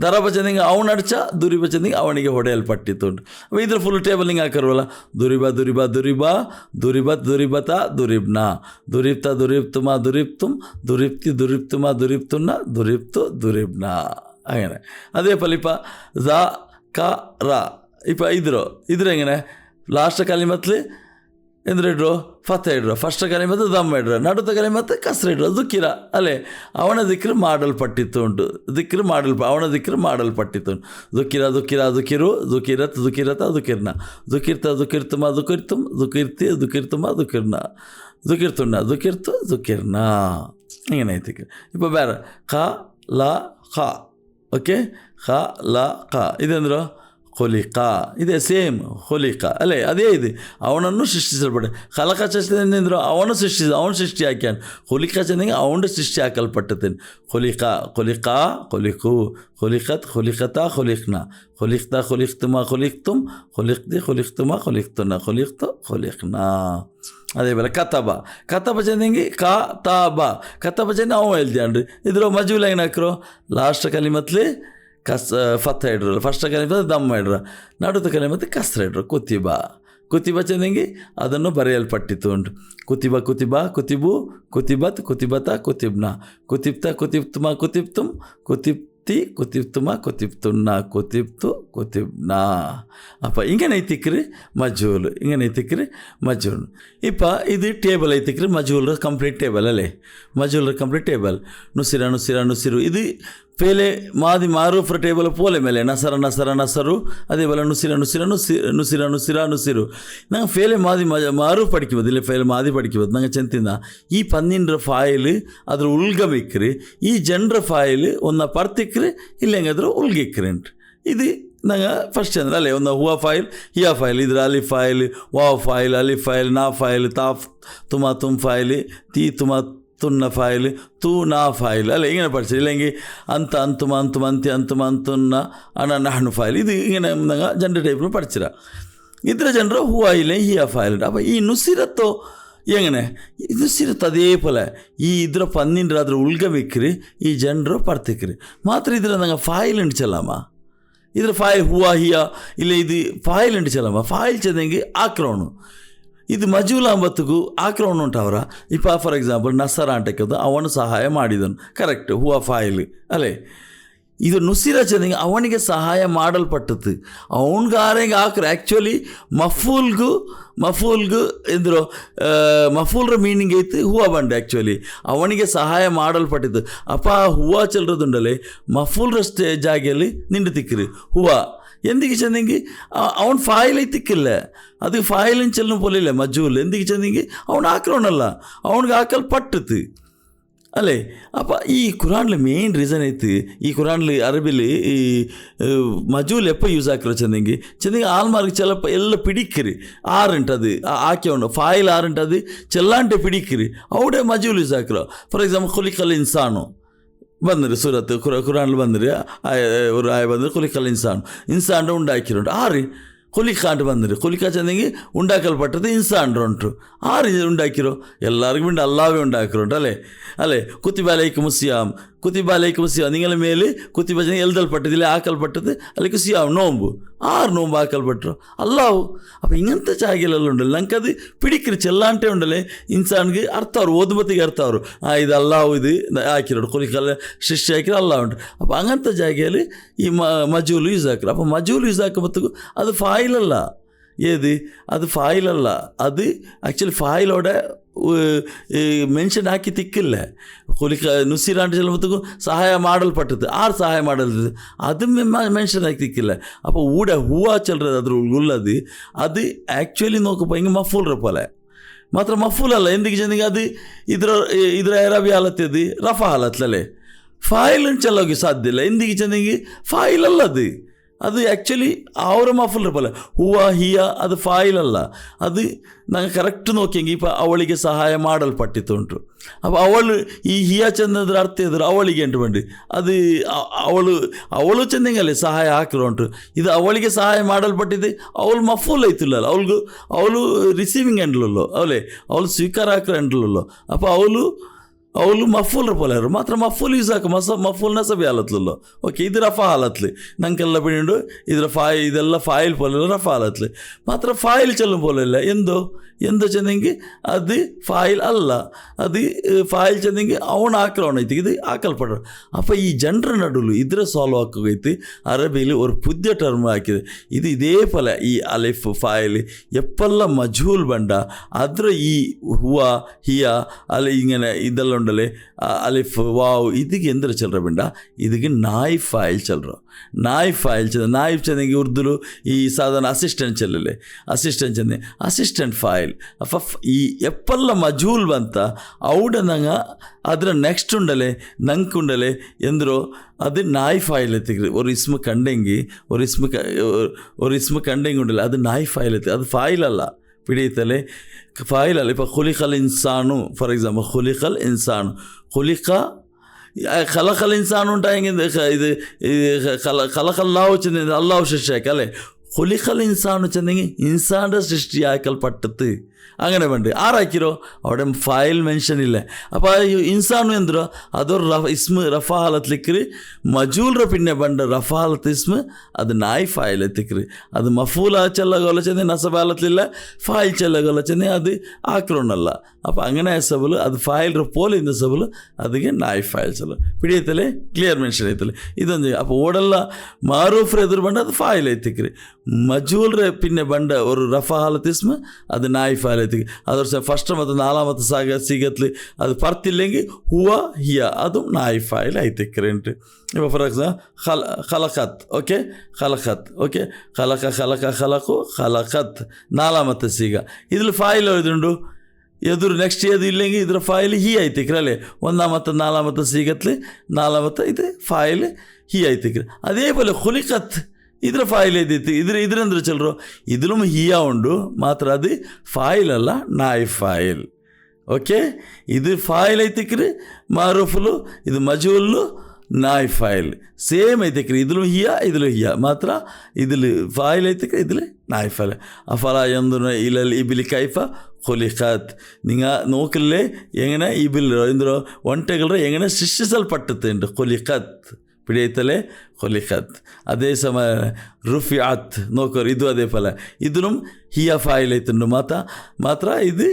A: ದರಬ ಚಂದಿಂಗ ಅವನು ಅಡ್ಚ ದುರಿಬ ಚಂದಿಂಗ ಅವನಿಗೆ ಹೊಡೆಯಲ್ಪಟ್ಟಿತ್ತು ಉಂಟು. ಇದ್ರ ಫುಲ್ ಟೇಬಲ್ ಹಿಂಗೆ ಹಾಕಿರೋಲ್ಲ ದುರಿಬತ ದುರಿಬ್ನ ದುರಿಪ್ತುಮ ದುರಿಪ್ತುನ್ನ ದುರಿಬ್ನ അങ്ങനെ അതേപോലെ ഇപ്പോൾ ക ര ഇപ്പോൾ ഇതിൽ എങ്ങനെ ലാസ്റ്റ് കലിമത്തിൽ എന്തിടോ ഫത്ത ഇടുക, ഫസ്റ്റ് കലിമത്ത് ദമ്മ ഇടുക, നടുത്ത കലിമത്ത് കസ്ര ഇടുക, ദുഃഖിര അല്ലേ. അവനെ ദിക്റ് ಮಾಡಲ್ಪಟ್ಟಿತ್ತು, ದಿಕ್ರು ಅವನ ದಿಕ್ರು ಮಾಡಲ್ಪಟ್ಟಿತ್ತು. ದುಃಖಿರ ದುಃಖಿರ ದುಃಖಿರು ದುಃಖಿರತ್ ದುಃಖಿರತ ದುಃಖಿರ್ನ ದುಃಖಿರ್ತ ದುಃಖಿರ್ತುಮ ದುಃಖಿರ್ತುಂ ದುಃಖಿರ್ತಿ ದುಃಖಿರ್ತುಮ ದುಃಖಿರ್ನ ದುಃಖಿರ್ತುನ್ನ ದುಃಖಿರ್ತು ದುಃಖಿರ್ನ ഇങ്ങനെ എത്തിക്കുക. ഇപ്പോൾ വേറെ ഖ ല ഖ, ഓക്കെ, ഖ ല ഖ ഇതെന്തോ ಖೊಲಿಕ, ಇದೇ ಸೇಮ್ ಖೊಲಿಕ ಅಲ್ಲೇ, ಅದೇ ಇದು ಅವನನ್ನು ಸೃಷ್ಟಿಸಲ್ಪಟ್ಟೆ. ಖಲಕ ಚಂದ್ರು ಅವನು ಸೃಷ್ಟಿ ಹಾಕ್ಯಾನ. ಖೊಲಿಕ ಚಂದಂಗೆ ಅವನು ಸೃಷ್ಟಿ ಹಾಕಲ್ಪಟ್ಟತೇನೆ. ಖೊಲಿಕ ಖೊಲಿಕ ಖೊಲಿಕು ಖೊಲಿಕತ್ ಖೊಲಿಕತ ಖೊಲಿಕ್ನ ಖೊಲಿಕ್ತ ಖೊಲಿಕ್ತುಮ ಖೊಲಿಕ್ತುಂ ಖೊಲಿಕ್ತಿ ಖೊಲಿಕ್ತುಮ ಖೊಲಿಕ್ತುನ ಖೊಲಿಕ್ತು ಖೊಲಿಕ್ನ. അതേപോലെ കത്തബ ചെന്നെങ്കിൽ കത്തബ ചെന്ന് അവൻ എഴുതിയാണ്ട്. ഇതിലോ മജൂൽ എങ്ങനെ ആക്കറോ, ലാസ്റ്റ് കലിമത്തിൽ ಫತ್ತ ಇಡ್ರಲ್ಲ, ಫಸ್ಟ್ ಕಲಿಮತ್ತು ದಮ್ಮ ಇಡ್ರ, ನಡುತ್ತ ಕಲಿಮತ್ತು ಕಸ್ರ ಇಡ್ರ. ಕುತಿಬ ಚೆಂದಂಗೆ ಅದನ್ನು ಬರೆಯಲ್ಪಟ್ಟಿತು ಉಂಟು. ಕುತಿಬ ಕುತಿಬ ಕುತಿಬು ಕುತಿಬತ್ ಕುತಿಬತ ಕುತಿಬ್ನ ಕುತಿಬ್ತ ಕುತಿಬ್ತುಮ ಕುತಿಬ್ತುಂ ಕುತಿಬ್ತಿ ಕುತಿಬ್ತುಮ ಕುತಿಬ್ತುನ್ನ ಕುತಿಬ್ತು ಕುತಿಬ್ನ. அப்போ இங்கே திக்ரு மஜூல், இங்கே திக்ரு மஜூல். இப்போ இது டேபிள் ஐத்திக்ரு மஜூல் ಕಂಪ್ಲೀಟ್ ಟೇಬಲ್ ಅಲ್ಲೇ, ಮಜೂಲ್ ಕಂಪ್ಲೀಟ್ ಟೇಬಲ್. ನುಸಿರು ಇದು ಪೇಲೆ ಮಾದಿ ಮಾರೂಫ್ರ ಟೇಬಲ್ ಪೋಲೆ ಮೇಲೆ ನಸರು അതേപോലെ നുസിരു ഞങ്ങൾ ഫേലെ മാതി മാറൂഫ് പഠിക്കുമ്പോൾ ഇല്ലേ, ഫേലെ മാതി പഠിക്കുമ്പോൾ ഞങ്ങൾ ചെന്തിന്ന ഈ 12 ഫയൽ ಅದ್ರ ಉಲ್ಗಮಿಕ್ರಿ, ಈ ಜನರ ಫಾಯಿಲ್ ಒಂದು ಪರ್ತಿಕ್ರಿ ಇಲ್ಲೆಂಗೆ ಅದ್ರ ಉಲ್ಗಿಕ್ರಿಂಟ್. ಇದು ನಂಗೆ ಫಸ್ಟ್ ಅಂದ್ರೆ ಅಲ್ಲೇ ಒಂದು ಹೂವ ಫೈಲ್ ಹಿಯಾ ಫೈಲ್, ಇದ್ರ Ali file wow file Ali file ನಾ ಫೈಲ್ ತಾಫ್ ತುಮ ತುಮ್ ಫೈಲ್ ತೀ ತುಮ തുന്ന ഫയൽ തൂ നാ ഫയൽ അല്ലേ, ഇങ്ങനെ പഠിച്ചത്. ഇല്ലെങ്കിൽ അന്തുമ അന്തുന്ന നഹ്നു ഫയൽ. ഇത് ഇങ്ങനെ ജനറൽ ടൈപ്പിൽ പഠിച്ചില്ല. ഇത്ര ജനറൽ ഹുവായില്ലേ ഹിയ ഫയലുണ്ട്. അപ്പോൾ ഈ നുസിരത്തോ എങ്ങനെ, നുസിരത്ത് അതേപോലെ ഈ ഇതിರ 12 ಅದ್ರ ಉಲ್ಗಮಿಕ್ರಿ ಈ ಜನರು ಪರ್ತಿಕ್ರಿ ಮಾತ್ರ. ಇದ್ರ ನಂಗೆ ಫಾಯಿಲ್ ಅಂಟಿಸಲ್ಲಮ್ಮ, ಇದ್ರ ಫಾಯಿಲ್ ಹೂವಾ ಹಿಯ ಇಲ್ಲ, ಇದು ಫಾಯಿಲ್ ಅಂಟಿಸಲ್ಲಮ್ಮ. ಫಾಯಿಲ್ ಚೆಂದಂಗೆ ಆಕ್ರೌನು ಇದು ಮಜೂಲ ಅಂಬತ್ತಿಗೂ ಆಕ್ರೌನ್ ಉಂಟವರ. ಇಪ್ಪ ಫಾರ್ ಎಕ್ಸಾಂಪಲ್ ನಸರ ಅಂಟಕ್ಕದು ಅವನು ಸಹಾಯ ಮಾಡಿದನು, ಕರೆಕ್ಟ್, ಹೂವ ಫಾಯಿಲ್ ಅಲ್ಲೇ. ಇದು ನುಸಿರ ಚೆಂದಂಗೆ ಅವನಿಗೆ ಸಹಾಯ ಮಾಡಲ್ಪಟ್ಟದ್ದು, ಅವನಿಗಾರೆಂಗೆ ಹಾಕ್ರೆ. ಆ್ಯಕ್ಚುಲಿ ಮಫೂಲ್ಗೂ ಎಂದ್ರು ಮಫೂಲ್ರ ಮೀನಿಂಗ್ ಐತಿ ಹೂವ ಬಂಡೆ. ಆ್ಯಕ್ಚುಲಿ ಅವನಿಗೆ ಸಹಾಯ ಮಾಡಲ್ಪಟ್ಟಿದ್ದು. ಅಪ್ಪ ಹೂವ ಚೆಲ್ಲೋದುಂಡಲೆ ಮಫೂಲ್ರ ಜಾಗೆಯಲ್ಲಿ ನಿಂಡು ತಿಕ್ಕಿರಿ ಹೂವ എന്തിക്ക് ചെന്നെങ്കിൽ അവൻ ഫായിലേക്ക് തിക്കില്ല, അത് ഫായിലും ചെല്ലും പോലെയില്ല മജൂൽ. എന്തിക്ക് ചെന്നെങ്കിൽ അവൻ ആക്രമണമല്ല, അവനക്ക് ആക്കൽപ്പെട്ടത് അല്ലേ. അപ്പോൾ ഈ ഖുറാനിൽ മെയിൻ റീസൺ ಐತಿ, ಈ ഖുറാനിൽ ಅರಬಿಲ್ ಈ ಮಜೂಲ್ ಎಪ್ಪ ಯೂಸ್ ಹಾಕಿರೋ ಚೆಂದಂಗೆ ಆಲ್ಮಾರ್ಕ್ ಚೆಲ್ಲಪ್ಪ ಎಲ್ಲ ಪಿಡಿಕ್ಕಿರಿ ಆರುಂಟದು ಹಾಕ್ಯವನು ಫಾಯಿಲ್ ಆರುಂಟದು ಚೆಲ್ಲಾಂಟೆ ಪಿಡಿಕ್ಕಿರಿ ಅವಡೆ ಮಜೂಲ್ ಯೂಸ್ ಹಾಕಿರೋ. ಫಾರ್ ಎಕ್ಸಾಂಪಲ್ ಖುಲಿಕಲ್ ಇನ್ಸಾನು ಬಂದ್ರಿ ಸೂರತ್ ഖുറാനിൽ ಬಂದ್ರಿ ഒരു ആയ ಬಂದ್ರಿ ಖುಲಿಕಲ್ ಇನ್ಸಾನ್ ഉണ്ടാക്കിയിട്ടുണ്ട്. ആറ് ಖುಲಿಕಾಂಟ್ ಬಂದ್ರಿ, ಖುಲಿಕಾ ಚೆಂದಂಗೆ ഉണ്ടാക്കಲ್ಪಟ್ಟது ಇನ್ಸಾನ್ ಉಂಟು. ಆರು ഉണ്ടാക്കിರೋ എല്ലാവർക്കും വേണ്ടി അല്ലാവേ ഉണ്ടാക്കിറുണ്ട് അല്ലേ. കുത്തിബാലയ്ക്കും സിയാം നിങ്ങളെ മേല് കുത്തിബ എഴുതൽപ്പെട്ടതില്ലേ ആക്കൽപ്പെട്ടത് അല്ലെങ്കിൽ സിയാം നോമ്പ്, 6 നോമ്പ് ആക്കൽപ്പെട്ടു അല്ലാവു. അപ്പം ഇങ്ങനത്തെ ചാകിലെല്ലാം ഉണ്ടല്ലോ, ഞങ്ങൾക്കത് പിടിക്കരു ചെല്ലാണ്ടേ ഉണ്ടല്ലേ. ഇൻസാൻക്ക് അർത്ഥം അവർ ഓതുമ്പത്തേക്ക് അർത്ഥം അവർ ഇത് അല്ലാവു ഇത് ആക്കിರೋಡು കുലിക്കല്ല സൃഷ്ടി ആക്കിರೋ അല്ലാ ഉണ്ട്. അപ്പോൾ അങ്ങനത്തെ ಜಾಗೆಯಲ್ಲಿ ಈ ಮಜೂಲು ಯೂಸ್ ಹಾಕಿರು. അപ്പോൾ ಮಜೂಲು ಯೂಸ್ ಹಾಕೋಬತ್ತಗೂ ಅದು ಫಾಯಿಲಲ್ಲ, ഏത് അത് ഫായിലല്ല, അത് ആക്ച്വലി ഫായിലോടെ ಮೆನ್ಷನ್ ಹಾಕಿ ತಿಕ್ಕಿಲ್ಲ. ಕೊಲಿಕ ನುಸಿರಾಂಟ್ ಚೆಲ್ಲುವತ್ತಿಗೂ ಸಹಾಯ ಮಾಡಲ್ಪಟ್ಟದ್ದು, 6 ಸಹಾಯ ಮಾಡಲ್ದು ಅದು ಮೆನ್ಷನ್ ಹಾಕಿ ತಿಕ್ಕಿಲ್ಲ. അപ്പോൾ ಹೂವ ಚೆಲ್ಲறது ಅದ್ರ ಉಳ್ಳದು ಅದು ಆ್ಯಕ್ಚುಲಿ ನೋಕಪ್ಪ ಹಿಂಗೆ ಮಫೂಲ್ರ ಪೋಲೆ ಮಾತ್ರ ಮಫೂಲ್ ಅಲ್ಲ. ಎಂದಿಗೆ ಚೆಂದಿಗೆ ಅದು ಇದ್ರ ಎರಬಿ ಹಾಲತ್ತದು ರಫಾ ಹಾಲತ್ತಲೇ, ಫಾಯಿಲ್ ಚೆಲ್ಲೋಗಿ ಸಾಧ್ಯ ಇಲ್ಲ. ಎಂದಿಗೆ ಚೆಂದಿಗೆ ಫಾಯಿಲ್ ಅಲ್ಲ, ಅದು ಆ್ಯಕ್ಚುಲಿ ಅವರ ಮಫೂಲ್ ಇರಲ್ಲ. ಹೂವ ಹಿಯ ಅದು ಫಾಯಿಲ್ ಅಲ್ಲ, ಅದು ನಂಗೆ ಕರೆಕ್ಟ್ ನೋಕಿಯಂಗೆ ಇಪ್ಪ ಅವಳಿಗೆ ಸಹಾಯ ಮಾಡಲ್ಪಟ್ಟಿತ್ತು ಉಂಟು. അപ്പോൾ ಅವಳು ಈ ಹಿಯ ಚೆಂದದ್ರ ಅರ್ಥ ಇದ್ರು ಅವಳಿಗೆ ಎಂಟು ಬಂಡಿ ಅದು ಅವಳು ಚೆಂದಂಗಲ್ಲಿ ಸಹಾಯ ಹಾಕಿರೋ ಉಂಟು. ಇದು ಅವಳಿಗೆ ಸಹಾಯ ಮಾಡಲ್ಪಟ್ಟಿದ್ದು ಅವಳು ಮಫೂಲ್ ಐತಿಲ್ಲ, ಅವಳು ರಿಸೀವಿಂಗ್ ಎಂಡ್ಲಲ್ಲೋ ಅವಳು ಸ್ವೀಕಾರ ಹಾಕಿರೋ ಎಂಡ್ಲಲ್ಲೋ. അപ്പോൾ ಅವಳು ಮಫೂಲ್ರ ಪೋಲಾರು ಮಾತ್ರ ಮಫೂಲ್ ಯೂಸ್ ಹಾಕ ಮಫೂಲ್ ನಸಬಿ ಹಾಲತ್ಲಲ್ಲೋ ಓಕೆ ಇದು ರಫಾ ಹಾಲತ್ಲಿ ನಂಗೆಲ್ಲ ಬಿಡು ಇದೆಲ್ಲ ಫಾಯಿಲ್ ಪೋಲಿಲ್ಲ ರಫಾ ಹಾಲತ್ಲಿ ಮಾತ್ರ ಫಾಯಿಲ್ ಚೆಲ್ಲು ಪೋಲಿಲ್ಲ എന്തോ ചെന്നെങ്കിൽ അത് ഫായിൽ അല്ല അത് ഫായിൽ ചെന്നെങ്കിൽ അവൻ ആക്കലവണൈತಿ ഇത് ആക്കൽപ്പെടും അപ്പോൾ ഈ ജനರ നടുവിൽ ഇതിനെ സോൾവ് ആക്കുകയത്ത് അറബിയിൽ ഒരു പുതിയ ടേം ആക്കിയത് ഇത് ഇതേപോലെ ഈ അലിഫ് ഫായിൽ എപ്പെല്ലാം മജൂൽ വേണ്ട അതിൽ ഈ ഹുവ ഹിയ അല്ല ഇങ്ങനെ ഇതെല്ലാം ഉണ്ടല്ലേ അലിഫ് വാവ് ഇതിക്ക് എന്തൊരു ചെല്ലറ വേണ്ട ഇതിക്ക് നായ് ഫായിൽ ചെല്ലറ നായ് ഫായിൽ ചെന്ന നായ് ചെന്നെങ്കിൽ ഉറുദുലു ഈ സാധാരണ അസിസ്റ്റൻറ്റ് ചെല്ലല്ലേ അസിസ്റ്റൻറ്റ് ചെന്നെ അസിസ്റ്റൻറ്റ് ഫായിൽ അപ്പോൾ ഈ എപ്പെല്ലാം മജൂൽ ಬಂತ അവിടെ ನಂಗೆ ಅದರ ನೆಕ್ಸ್ಟ್ ಉಂಡಲೆ ನಂಗೆ ಉಂಡಲೆ ಎಂದರು ಅದು ನಾಯಿ ಫಾಯಿಲ್ ಎತ್ತಿಕ್ರಿ ഒരു ഇസ്മ കണ്ടെങ്കിൽ ഒരു ഇസ്മ കണ്ടെങ്കിൽ ഉണ്ടല്ലേ അത് നായ് ഫായിൽ എത്തി അത് ഫായിലല്ല പിടിയത്തല്ലേ ഫായിലല്ല ഇപ്പോൾ ഖുലിഖൽ ഇൻസാനു ഫോർ എക്സാമ്പിൾ ഖുലിഖൽ ഇൻസാനു ഖലഖൽ ഇൻസാനു ഉണ്ടായെങ്കിൽ ഇത് ഖലഖല്ലാഹു ചെന്ന് അള്ളാഹു ശിക്ഷയാക്കല്ലേ ഖുലിഖൽ ഇൻസാനു ചെന്നെങ്കിൽ ഇൻസാൻ്റെ സൃഷ്ടിയാക്കൽപ്പെട്ടത് അങ്ങനെ വേണ്ട ആരാക്കിരോ അവിടെ ഫായിൽ മെൻഷൻ ഇല്ല അപ്പോൾ ഇൻസാനു എന്തിരോ അതൊരു ഇസ്മ റഫാ ഹാലത്തിലിക്കറി മജൂಲ್ರ പിന്നെ ಬಂಡ റഫാ ഹാലത്ത് ഇസ്മ അത് നായ് ഫായിൽ എത്തിക്കറി അത് മഫൂല ചെല്ലകൊല ചെന്ന് നസബ ഹാലത്തിലില്ല ഫായിൽ ചെല്ലകൊല ചെന്ന് അത് ആക്രോണല്ല അപ്പോൾ അങ്ങനെ സബಲು ಅದು ಫಾಯಿಲ್ರ പോലെ ಇಂದ ಸಬಲು ಅದಕ್ಕೆ ನಾಯ್ ಫಾಯಿಲ್ ಚಲೋ പിടിയത്തല്ലേ ಕ್ಲಿಯರ್ ಮೆನ್ಷನ್ ಐತಲ್ಲ ಇದೊಂದು അപ്പോൾ ಓಡಲ್ಲ ಮಾರೂಫ್ರ ಎದುರು ಬಂಡ ಅದು ಫಾಯಿಲ್ ಐತಿಕ್ರಿ മജൂಲ್ರ പിന്നെ ಬಂಡ ഒരു റഫാ ഹാലത്ത് ഇസ്മ അത് നായ് ഫായിൽ എത്തിക്കും അതോടെ ഫസ്റ്റ് ಮತ್ತು നാലാമത്തെ സിഗത്തിൽ അത് പറത്തില്ലെങ്കിൽ ഹുവ ഹിയ അതും നായ് ഫായിൽ ಐತಿಕ್ರಿ ഇപ്പോൾ ഫോർ എക്സാമ്പിൾ ഖലഖത്ത് ഓക്കെ ഖലഖത്ത് ഓക്കെ ഖലഖു ഖലഖത്ത് നാലാമത്തെ സിഗ ഇതിൽ ഫായിൽ എഴുതുന്നുണ്ട് എതൊരു നെക്സ്റ്റ് ഏത് ഇല്ലെങ്കിൽ ഇതിൽ ഫായിൽ ഹി ಐತಿಕ್ರಿ അല്ലേ ഒന്നാമത്തെ നാലാമത്തെ സിഗത്തിൽ നാലാമത്തെ ഇത് ഫായിൽ ഹി ಐತಿಕ್ರಿ അതേപോലെ ഖുലിഖത്ത് ಇದರ ಫಾಯಿಲ್ ಐತಿ ಇದರಂದ್ರೆ ಚಲ್ರೋ ഇതിലും ഹിയ ഉണ്ട് ಮಾತ್ರ ಅದು ಫಾಯಿಲ್ ಅಲ್ಲ ನಾಯ್ ಫಾಯಿಲ್ ಓಕೆ ಇದು ಫಾಯಿಲ್ ಐತಿಕ್ರಿ ಮಾರೂಫುಲು ಇದು ಮಜೂಲು ನಾಯ್ ಫಾಯಿಲ್ ಸೇಮ್ ಐತಿಕ್ರಿ ഇതിലും ഹിയ ಮಾತ್ರ ഇതിൽ ഫാಯಿಲ್ ಐತಿಕ್ರಿ ഇതിൽ നായ് ഫാಯಿಲ್ അഫല യൻദുറൂന ഇലൽ ഇബ്ലി കൈഫ ഖുലിഖത്ത് നിങ്ങൾ നോക്കില്ലേ എങ്ങനെ ഇബിൽ എന്തിനോ ഒണ്ടകളുടെ എങ്ങനെ സൃഷ്ടിസൽപ്പെട്ടതുണ്ട് ഖുലിഖത്ത് പിടിയത്തല്ലേ ഖുലിഖത്ത് അതേ സമയ റുഫിഅത്ത് നോക്കോರು ಇದು ಅದೇ ಫಲ ഇതിലും ഹിയ ഫായിൽ ಐತುಂಡು ಮಾತ್ರ ಇದು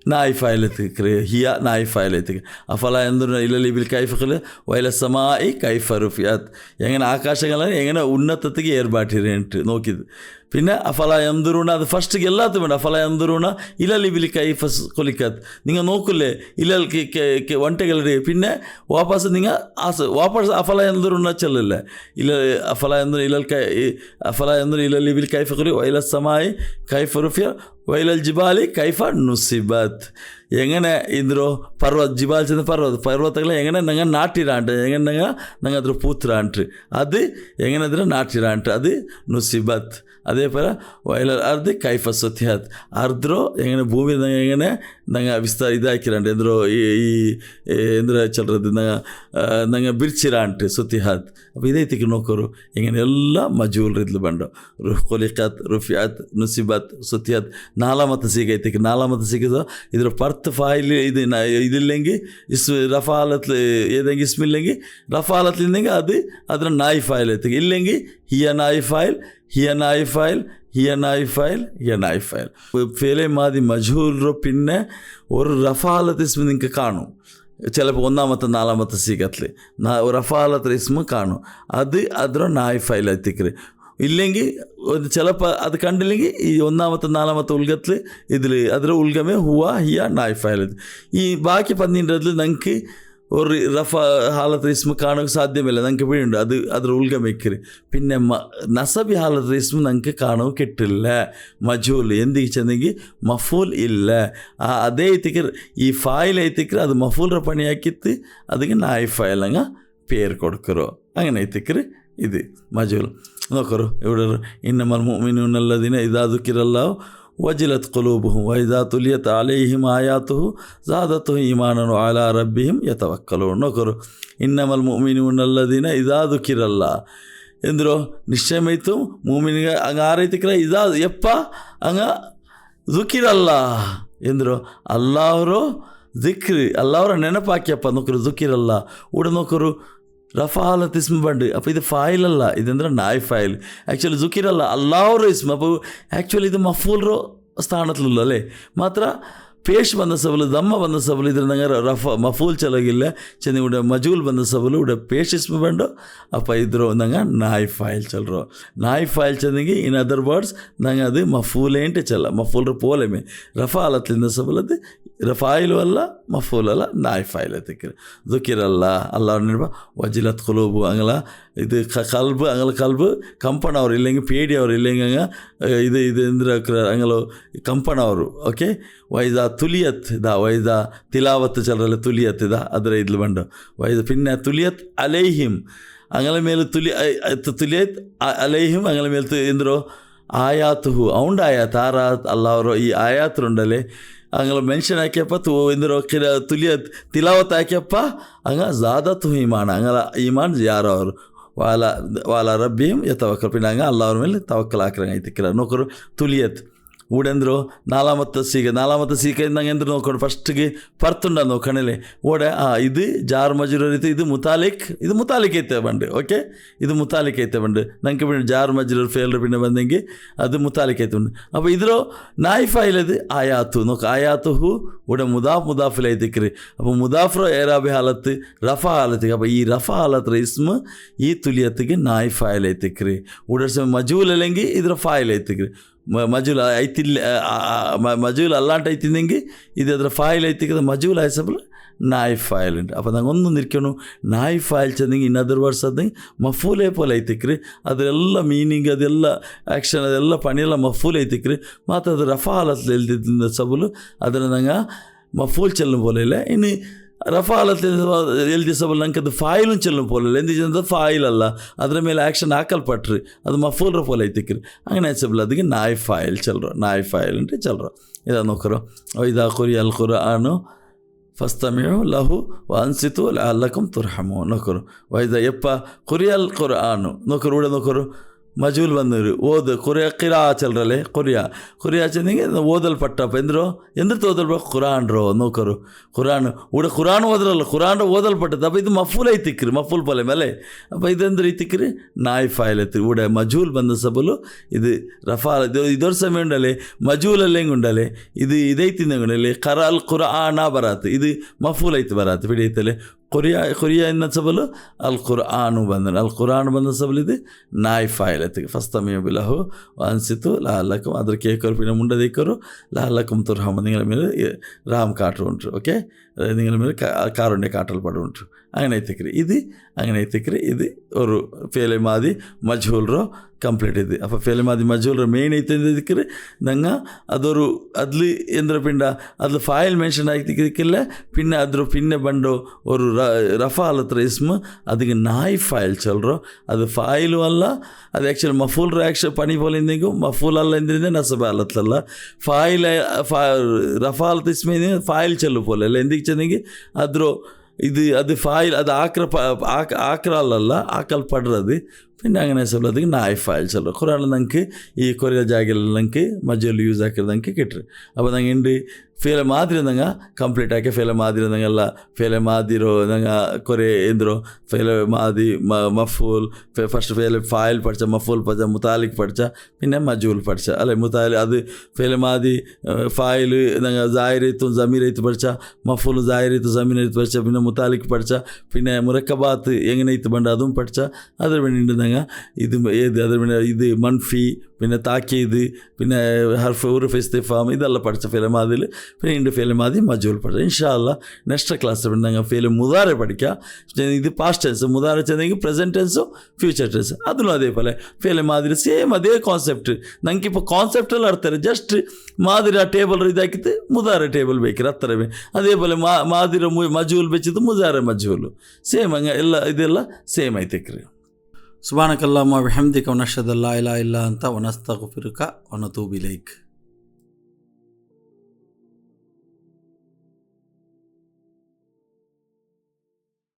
A: നായ് ഫായിൽ എത്തിക്ರಿ ഹിയ നായ് ഫായിൽ എത്തിക്ರಿ അഫല എന്തുണ്ട് ഇല്ലൽ ഇബിൽ കൈഫഖല് വൈല സമായി കൈഫ റുഫിഅത്ത് എങ്ങനെ ആകാശങ്ങളെ എങ്ങനെ ഉന്നതത്തിക്ക് ഏർപാട്ടിരുന്നിട്ട് നോക്കിയത് പിന്നെ അഫല യൻദുറൂന അത് ഫസ്റ്റ് എല്ലാത്തും വേണ്ട അഫല യൻദുറൂന ഇലൽ ഇബിൽ കൈഫ ഖുലിഖത്ത് നിങ്ങൾ നോക്കില്ലേ ഇലൽ ഒണ്ടകളുടെ പിന്നെ വാപ്പസ് നിങ്ങൾ വാപ്പസ് അഫല യൻദുറൂന ചെല്ലില്ല അഫല യൻദുറു ഇലൽ ഇബിൽ കൈഫ ഖുലി വൈല സമായി കൈഫ റുഫിയ വൈലൽ ജിബാലി കൈഫ നുസിബത്ത് എങ്ങനെ ಇಂದ್ರೋ ಜಿಬಾಲ್ ಚೆಂದ ಪರ್ವತಗಳ ಹೆಂಗನೆ ನಂಗೆ ನಾಟಿರಾಂಟ್ ಹೆಂಗನೆ ನಂಗೆ ಅದ್ರ ಪೂತ್ರಾಂಟ್ರಿ ಅದು ಹೆಂಗನಂದ್ರೆ ನಾಟಿರಾಂಟ್ ಅದು ನುಸಿಬತ್ അതേപോലെ വയലൽ അർദ് കൈഫ സുത്തിഹത്ത് അർദ്രോ എങ്ങനെ ഭൂമി എങ്ങനെ ನಂಗೆ ಇದಾಕಿರಂಟು ಎಂದ್ರೋ ಈ ಎಂದ್ರೆ ಚಲ್ರದ್ದು ನಂಗೆ ಬಿರ್ಚಿರಾಂಟು ಸುತ್ತಿಹಾತ್ അപ്പോൾ ഇതേത്തേക്ക് നോക്കൂ ഇങ്ങനെ എല്ലാ മജൂൽറിൽ ബണ്ടോ ഖുലിഖത്ത് റുഫിഅത്ത് നുസിബത്ത് സുത്തിഹത്ത് നാലാമത്തെ സീഗത്തേക്ക് നാലാമത്തെ സീഗ ഇതിൽ പർത്ത് ഫായിൽ ഇതില്ലെങ്കിൽ റഫാലത്തിൽ ഏതെങ്കിലും ഇസ്മില്ലെങ്കിൽ റഫാലത്തില്ലെങ്കിൽ അത് അതിന് നായ് ഫായിൽ എത്തിക്കും ഇല്ലെങ്കിൽ ഹിയ നായ് ഫായിൽ ഫേലെ മാതി മജൂൽറോ പിന്നെ ഒരു റഫാലത്ത് ഇസ്മ നിങ്ങൾക്ക് കാണും ചിലപ്പോൾ ഒന്നാമത്തെ നാലാമത്തെ സീഗത്തിൽ റഫാലത്ത് ഇസ്മ കാണും അത് അതിന് നായ് ഫായിൽ എത്തിക്കറി ഇല്ലെങ്കിൽ ചിലപ്പോൾ അത് കണ്ടില്ലെങ്കിൽ ഈ ഒന്നാമത്തെ നാലാമത്തെ ഉൽഗത്തിൽ ഇതിൽ അതിൽ ഉൽഗമേ ഹുവ ഹിയ നായ് ഫായിൽ ഈ ബാക്കി 12 ഞങ്ങൾക്ക് ഒരു റഫ ഹാലത്ത് ഇസ്മ കാണാൻ സാധ്യമല്ല ഞങ്ങൾക്ക് ഇവിടെയുണ്ട് അത് അതിൽ ഉൽഗമിക്കറി പിന്നെ നസബി ഹാലത്ത് ഇസ്മ ഞങ്ങൾക്ക് കാണാൻ കിട്ടില്ല മജൂൽ എന്തിക്ക് ചെന്നെങ്കിൽ മഫൂൽ ഇല്ല അതേ ಐತಿಕ್ರಿ ഈ ഫായിൽ ಐತಿಕ್ರಿ ಅದು ಮಫೂಲ್ರ പണിയാക്കിത്ത് ಅದಕ್ಕೆ ನಾಯ್ ಫಾಯಿಲ್ ನಂಗೆ പേര് കൊടുക്കറോ അങ്ങനെ ಐತಿಕ್ರಿ ഇത് മജൂൽ നോക്കറോ ഇവിടെ ഇന്നമൽ മുഅ്മിനൂന അല്ലദീന ഇദാ ദുകിറല്ലാഹു വജിലത് ഖുലൂബുഹും വഇദാ തുലിയത് അലൈഹിം ആയാതുഹു സാദത്തുഹും ഈമാനൻ വഅലാ റബ്ബിഹിം യതവക്കലൂൻ നോക്കറോ ഇന്നമൽ മുഅ്മിനൂന അല്ലദീന ഇദാ ദുകിറല്ലാഹു ಎಂದ್ರೋ ನಿಶ್ಚಯಮೈತು ಮೂಮಿನಿಗೆ ಹಂಗೆ ಆರೈತಿಕ್ರ ಎಪ್ಪ ಹಂಗೆ ದುಃಖಿರಲ್ಲ ಎಂದರು ಅಲ್ಲಾಹರು ಜಿಕ್ರಿ ಅಲ್ಲವರ ನೆನಪಾಕ್ಯಪ್ಪ ನೋಕರು ಜುಕಿರಲ್ಲ ಉಡ ನೋಕರು ರಫಾಲತ್ ಇಸ್ಮ ಬಂಡು ಅಪ್ಪ ಇದು ಫಾಯಿಲ್ ಅಲ್ಲ ಇದಂದ್ರೆ ನಾಯ್ ಫಾಯಿಲ್ ಆ್ಯಕ್ಚುಲಿ ಜುಕಿರಲ್ಲ ಅಲ್ಲಾವ್ರ ಇಸ್ಮ ಅಪ್ಪ ಆ್ಯಕ್ಚುಲಿ ಇದು ಮಫೂಲ್ರೋ ಸ್ಥಾನತ್ಲುಲ್ಲ ಅಲ್ಲೇ ಮಾತ್ರ ಪೇಶ್ ಬಂದ ಸಬಲು ದಮ್ಮ ಬಂದ ಸಬಲು ಇದ್ರ ನಂಗೆ ಮಫೂಲ್ ಚಲಾಗಿಲ್ಲ ಚೆಂದ ಉಡ ಮಜೂಲ್ ಬಂದ ಸಬಲು ಉಡ ಪೇಶ್ ಇಸ್ಮ ಬಂಡು ಅಪ್ಪ ಇದ್ರು ನಂಗೆ ನಾಯ್ ಫಾಯಿಲ್ ಚಲ್ರೋ ನಾಯ್ ಫಾಯಿಲ್ ಚೆಂದಿಗೆ ಇನ್ ಅದರ್ ವರ್ಡ್ಸ್ ನಂಗೆ ಅದು ಮಫೂಲೇಂಟೆ ಚಲ್ಲ ಮಫೂಲ್ರ ಪೋಲೆಮೆ ರಫಾಲತ್ಲಿಂದ ಸಬಲದು ಫಾಯಿಲು ಅಲ್ಲ ಮಫೂಲ್ ಅಲ್ಲ ನಾಯ್ ಫಾಯಿಲ್ ತಿಕ್ಕಿರಿ ದುಕಿರಲ್ಲ ಅಲ್ಲ ನೆನಪ ವಜಿಲತ್ ಕುಲೂಬು ಅಂಗಲ ಇದು ಕಲ್ಬು ಅಂಗಲ ಕಲ್ಬು ಕಂಪಣ ಅವರು ಇಲ್ಲಂಗೆ ಪೇಡಿ ಅವರು ಇಲ್ಲಂಗೆ ಇದು ಅಂದ್ರೆ ಅಂಗಲು ಕಂಪಣ ಅವರು ಓಕೆ ವೈದ ತುಲಿಯತ್ ದ ವೈದ ತಿಲಾವತ್ತು ಚಲರಲ್ಲ ತುಲಿಯತ್ ಇದ ಅದರ ಇದ್ಲು ಬಂಡು ವೈದ ಪಿನ್ನ ತುಲಿಯತ್ ಅಲೈಹಿಮ್ ಅಂಗಲ ಮೇಲೆ ತುಲಿಯತ್ ಅಲೈಹಿಮ್ ಅಂಗಲ ಮೇಲೆ ಎಂದ್ರು ಆಯಾತು ಔಂಡ್ ಆಯಾತ್ ಆರಾತ್ ಅಲ್ಲ ಅವರು ಈ ಆಯಾತ್ರುಂಡಲೆ ಅಂಗಲ ಮೆನ್ಷನ್ ಹಾಕ್ಯಪ್ಪ ಎಂದ್ರು ತುಲಿಯತ್ ತಿಲಾವತ್ ಹಾಕ್ಯಪ್ಪ ಹಂಗ ಜಾದತ್ತು ಈಮಾನ್ ಅಂಗಲ ಈಮಾನ್ ಯಾರು ಅವರು ವಾಲ ರಬ್ಬಿಯಂ ತವಕ್ಕಲ್ ಪಿನ್ನ ಹಂಗ ಅಲ್ಲ ಅವ್ರ ಮೇಲೆ ತವಕ್ಕಲ್ ಹಾಕ್ರಂಗೆ ಐತಿಕ್ಕಿರ ನೋಕರು ತುಲಿಯತ್ ಊಡೆಂದ್ರು ನಾಲಾಮತ್ತ ಸೀಕ ಇದ್ದಂಗೆ ಎಂದ್ರು ನೋಡ್ಕೊಂಡು ಫಸ್ಟ್ಗೆ ಪರ್ತುಂಡ ನೋಕಣಲೆ ಓಡೆ ಇದು ಜಾರ್ ಮಜೂರ ರೀತಿ ಇದು ಮುತಾಲಿಕ್ ಐತೆ ಬಂಡು ಓಕೆ ಇದು ಮುತಾಲಿಕ್ ಐತೆ ಬಂಡು ನಂಗೆ ಬಿಟ್ಟು ಜಾರ್ ಮಜೂರ್ ಫೇಲ್ರ್ ಪಿಂಡ ಬಂದಂಗೆ ಅದು ಮುತಾಲಿಕ್ ಐತೆ ಉಂಡು ಅಪ್ಪ ಇದ್ರೋ ನಾಯ್ ಫಾಯಿಲ್ ಅದು ಆಯಾತು ನೋಕ ಆಯಾತು ಹೂ ಉಡೆ ಮುದಾಫಿಲ್ ಐತಿಕ್ರಿ ಅಪ್ಪ ಮುದಾಫ್ರ ಏರಾಬಿ ಹಾಲತ್ ರಫಾ ಹಾಲತ್ತಿಗೆ ಅಪ್ಪ ಈ ರಫಾ ಹಾಲತ್ರ ಇಸ್ಮ ಈ ತುಲಿಯತ್ತಿಗೆ ನಾಯ್ ಫಾಯಿಲ್ ಐತಿಕ್ರಿ ಉಡರ್ಸ ಮಜೂಲ್ ಅಲ್ಲಂಗಿ ಇದ್ರ ಫಾಯಿಲ್ ಐತಿಕ್ರಿ ಮಜೂಲ್ ಐತಿಲ್ಲ ಮಜೂಲ್ ಅಲ್ಲಾಂಟ ಐತಿಂದಂಗೆ ಇದು ಅದರ ಫಾಯಿಲ್ ಐತಿಕ್ಕದ ಮಜೂಲ್ ಆಯ್ಸಬಲ್ಲ ನಾಯ್ ಫಾಯಿಲ್ ಉಂಟು ಅಪ್ಪ ನಂಗೆ ಒಂದು ನಿರ್ಕೊಂಡು ನಾಯ್ ಫಾಯಿಲ್ ಚಂದಂಗೆ ಇನ್ ಅದರ್ ವರ್ಡ್ಸ್ ಅದಂಗೆ ಮಫೂಲೆ ಪೋಲ್ ಐತಿಕ್ರಿ ಅದೆಲ್ಲ ಮೀನಿಂಗ್ ಅದೆಲ್ಲ ಆ್ಯಕ್ಷನ್ ಅದೆಲ್ಲ ಪಣಿಯೆಲ್ಲ ಮಫೂಲ್ ಐತಿಕ್ರಿ ಮತ್ತು ಅದು ರಫಾ ಹಾಲತ್ ಎಲ್ದಿದ್ದ ಸಬಲು ಅದರ ನಂಗೆ ಮಫೂಲ್ ಚೆಲ್ಲ ಪೋಲೆ ಇಲ್ಲ ಇನ್ನು ರಫಾ ಹಾಲತ್ ಎಲ್ದಿ ಸಬಲ್ ನಂಗೆ ಅದು ಫಾಯಿಲು ಚೆಲ್ಲ ಪೋಲಿಲ್ಲ ಎಂದಿಜಂದ ಫಾಯಿಲ್ ಅಲ್ಲ ಅದರ ಮೇಲೆ ಆ್ಯಕ್ಷನ್ ಹಾಕಲ್ಪಟ್ರಿ ಅದು ಮಫೂಲ್ರ ಪೋಲ್ ಐತಿಕ್ರಿ ಹಂಗೆ ಸಬಲ್ ಅದಕ್ಕೆ ನಾಯ್ ಫಾಯಿಲ್ ಚಲ್ರೋ ನಾಯ್ ಫಾಯಿಲ್ ಅಂತ ಚಲ್ರೋ ಇದ ನೋಕರು ಇದಾ ಕುರಿ ಅಲ್ ಕುರ್ಆನು ಫಸ್ತಮಿዑ ಲಹು ಅನ್ಸಿತು ಲಅಲ್ಲಕುಂ ತುರ್ಹಮೂ ನೋಕರು ವೈದ ಎಪ್ಪ ಕುರಿಯಲ್ ಕುರ್ಆನು ನೋಕರು ಉಡ ನೋಕರು ಮಜೂಲ್ ಬಂದರು ಓದು ಕಿರಾ ಚಲ್ರಲ್ಲೇ ಕುರಿಯಾ ಚೆಂದಿಗೆ ಓದಲ್ಪಟ್ಟಪ್ಪ ಎಂದ್ರು ಓದಲ್ಪಟ್ಟ ಕುರಾನ್ ರೋ ನೋಕರು ಕುರಾನ್ ಕುರಾನ್ ಓದ್ರಲ್ಲ ಕುರಾನ್ ಓದಲ್ಪಟ್ಟದ್ದು ಅಪ್ಪ ಇದು ಮಫೂಲ್ ಐತಿಕ್ರಿ ಮಫೂಲ್ ಪೊಲೆ ಮೇಲೆ ಅಪ್ಪ ಇದಂದ್ರೆ ಐತಿಕ್ರಿ ನಾಯ್ ಫಾಯಿಲ್ ಐತಿ ಮಜೂಲ್ ಬಂದ ಸಬಲು ಇದು ರಫಾ ಇದರ ಸಮಯ ಉಂಡಲೆ ಮಜೂಲಲ್ಲಿ ಹೆಂಗೆ ಉಂಡಲೆ ಇದು ಇದೈತಿಂದ ಉಂಡಲೆ ಕರಾಲ್ ಕುರಾನ ಬರಾತು ಇದು ಮಫೂಲ್ ಐತಿ ಬರಾತು ಬಿಡೈತಲೆ ಕುರಿಯಾ ಎನ್ನ ಸಬಲು ಅಲ್ ಕುರ್ಆನು ಬಂದನು ಅಲ್ ಕುರಾನ್ ಬಂದ ಸಬಲು ಇದು ನಾಯ್ ಫಾಯಿಲ್ ಐತಿಗೆ ಫಸ್ತಮಿಯು ಬಿಲಹು ಅನ್ಸಿತು ಲಅಲ್ಲಕುಂ ಅದ್ರ ಕೇಕರು ಪಿನ ಮುಂಡದಿಕ್ಕರು ಲಅಲ್ಲಕುಂ ತುರ್ಹಮೂ ನಿಂಗಳ ಮೇಲೆ ರಾಮ್ ಕಾಟು ಉಂಟು ಓಕೆ ನಿಂಗಳ ಮೇಲೆ ಕಾರುಣ್ಯ ಕಾಟಲ್ಪಡು ಉಂಟು അങ്ങനെ ಐತಿಕ್ರಿ ಇದು ಅವರು ಫೇಲೆ ಮಾದಿ ಮಜ್ಹೂಲ್ರೋ ಕಂಪ್ಲೀಟ್ ಇದು ಅಪ್ಪ ಫೇಲೆ ಮಾದಿ ಮಜ್ಹೂಲ್ರ ಮೇನ್ ಐತೆ ಇದಕ್ಕೆ ನಂಗೆ ಅದೊರು ಅದ್ಲಿ ಎಂದ್ರ ಪಿಂಡ ಅದ್ಲು ಫಾಯಿಲ್ ಮೆನ್ಷನ್ ಆಗ್ತಿಕ್ಕಿಲ್ಲ ಪಿನ್ನ ಅದ್ರ ಪಿನ್ನೆ ಬಂಡು ಅವರು ರಫಾ ಹತ್ರ ಇಸ್ಮ ಅದಕ್ಕೆ ನಾಯ್ ಫಾಯಿಲ್ ಚಲ್ರೋ ಅದು ಫಾಯಿಲು ಅಲ್ಲ ಅದು ಆ್ಯಕ್ಚುಲಿ ಮಫೂಲ್ ಆ್ಯಕ್ಷನ್ ಪನಿ ಪೋಲಿಂದಿಗೂ ಮಫೂಲ್ ಅಲ್ಲ ಎಂದ್ರಿಂದ ನಸಬ ಅಲ್ಲತ್ತಲ್ಲ ಫಾಯಿಲ್ ರಫಾ ಹತ್ರ ಇಸ್ಮ ಫಾಯಿಲ್ ಚೆಲ್ಲು ಪೋಲೆಲ್ಲ ಎಂದಿಗೆ ಚೆಂದಿಗೆ ಅದ್ರ ಇದು ಅದು ಫಾಯಿಲ್ ಅದು ಆಕ್ರ ಅಲ್ಲಲ್ಲ ಆಕಲ್ಪಡ್ರದು പിന്നെ അങ്ങനെ സബലത്തേക്ക് നായ് ഫയൽ ചൊല്ലോ കുറേ നമുക്ക് ഈ കൊറിയ ജാഗെല്ലാം നമുക്ക് മജൂൽ യൂസ് ആക്കിയത് നമുക്ക് കിട്ടും അപ്പോൾ ನಂಗೆ ഉണ്ട് ಫೇಲೆ ಮಾದಿರಿ ನಂಗೆ ಕಂಪ್ಲೀಟ್ ಆಗಿ ಫೇಲೆ ಮಾದಿರಿ ನಂಗೆಲ್ಲ ಫೇಲೆ ಮಾದಿರೋ ನಂಗೆ ಕೊರೆ ಎಂದ್ರು ಫೇಲೆ ಮಾದಿ ಮಫೂಲ್ ಫಸ್ಟ್ ಫೇಲೆ ಫಾಯಿಲ್ ಪಡ್ಚ ಮಫೂಲ್ ಪಡ್ಚ ಮುತಾಲಿಕ್ ಪಡ್ಚ പിന്നെ ಮಜೂಲ್ ಪಡ್ಚ ಅಲ್ಲೇ ಮುತಾಲಿ ಅದು ಫೇಲೆ ಮಾದಿ ಫಾಯಿಲ್ ನಂಗೆ ಜಾಯಿರಿತ್ತು ಜಮೀರೈತು ಪಡ್ಚ ಮಫೂಲ್ ಜಾಯಿರಿತ್ತು ಜಮೀರೈತು ಪಡ್ಚ പിന്നെ ಮುತಾಲಿಕ್ ಪಡ್ಚ പിന്നെ ಮುರಕ್ಕಬಾತ್ എങ്ങനെയിത്ത് പണ്ട് അതും പഠിച്ച അതിന് വേണ്ടിയിട്ട് ഞങ്ങൾ ഇത് ഏത് അതിന് വേണ്ടി ഇത് മൻഫി പിന്നെ താക്കീത് പിന്നെ ഹർഫ് ഉറുഫ് ഇസ്തിഫാം ഇതെല്ലാം പഠിച്ച ഫിലിം അതിൽ പിന്നെ ഇണ്ട് ഫിലിം ആദ്യം മജൂൽ പഠിച്ച ഇൻഷാ അല്ലാ നെക്സ്റ്റ് ക്ലാസ്സിൽ പിന്നെ ഞങ്ങൾ ഫിലിം മുതാരെ പഠിക്കുക ഇത് പാസ്റ്റ് ടെൻസ് മുതാരെ ചെന്നെങ്കിൽ പ്രസൻറ്റ് ടെൻസും ഫ്യൂച്ചർ ടെൻസ് അതിലും അതേപോലെ ഫിലിം മാതിരി ಸೇಮ್ ಅದೇ ಕಾನ್ಸೆಪ್ಟ್ ನಂಗೆ ഇപ്പോൾ ಕಾನ್ಸೆಪ್ಟಲ್ಲಿ ಆಡ್ತಾರೆ ಜಸ್ಟ್ ಮಾದಿರ ಟೇಬಲ್ ಇದಾಕಿತ್ತು ಮುದಾರ ಟೇಬಲ್ ಬೇಕಿರ ಹತ್ತರವೇ അതേപോലെ ಮಾದಿರ ಮಜೂಲ್ ಬೆಚ್ಚಿದ್ದು ಮುದಾರ ಮಜೂಲು ಸೇಮ್ ಹಂಗೆ ಎಲ್ಲ ಇದೆಲ್ಲ ಸೇಮ್ ಐತೆಕ್ರಿ ಸುಬ್ಹಾನಕಲ್ಲಾಹುಮ್ಮ ವಬಿಹಮ್ದಿಕ ವನಶ್ಹದು ಅಲ್ಲಾ ಇಲಾಹಾ ಇಲ್ಲಾ ಅಂತ ವನಸ್ತಗ್ಫಿರುಕ ವನತೂಬು ಇಲೈಕ್.